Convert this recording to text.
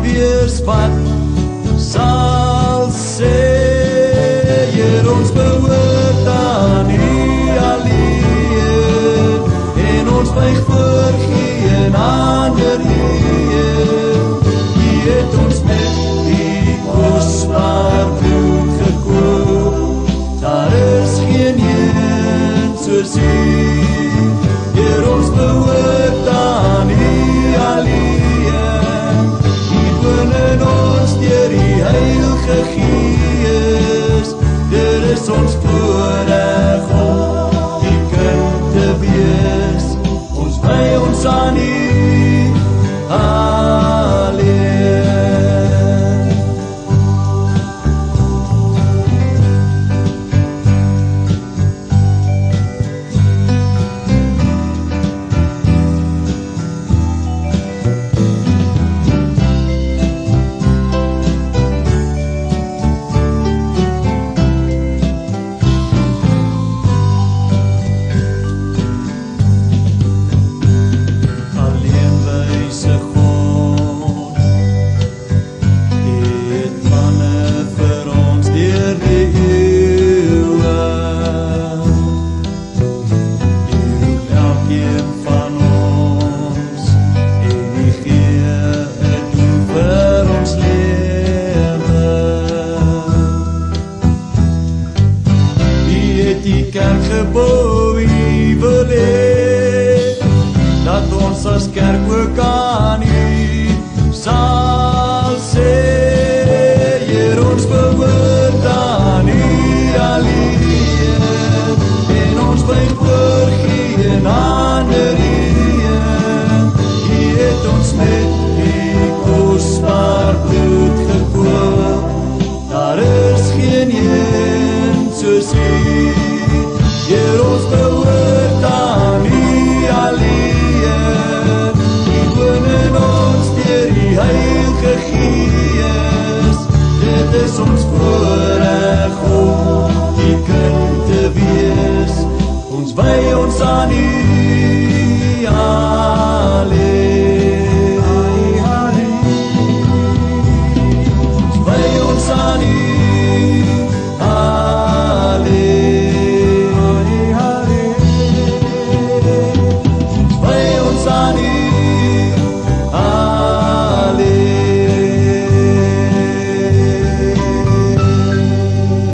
weerspat sal sê, Heer, ons behoort aan U alleen, en ons buig voor geen ander Heer. U het ons met U kosbaar bloed gekoop, daar is geen een soos U. Heer, ons behoort aan U alleen, U woon in ons deur die Heilige Gees. Dit is ons voorreg om U kind te wees, ons wy ons aan U alleen. Gebou U wil hê, dat ons as kerk ook aan U sal sê, Heer, ons behoort aan U alleen, en ons buig voor geen ander Heer. U het ons met U kosbaar bloed gekoop, daar is geen een soos U. Heer, ons behoort aan U alleen, U woon in ons deur die Heilige Gees. Dit is ons voorreg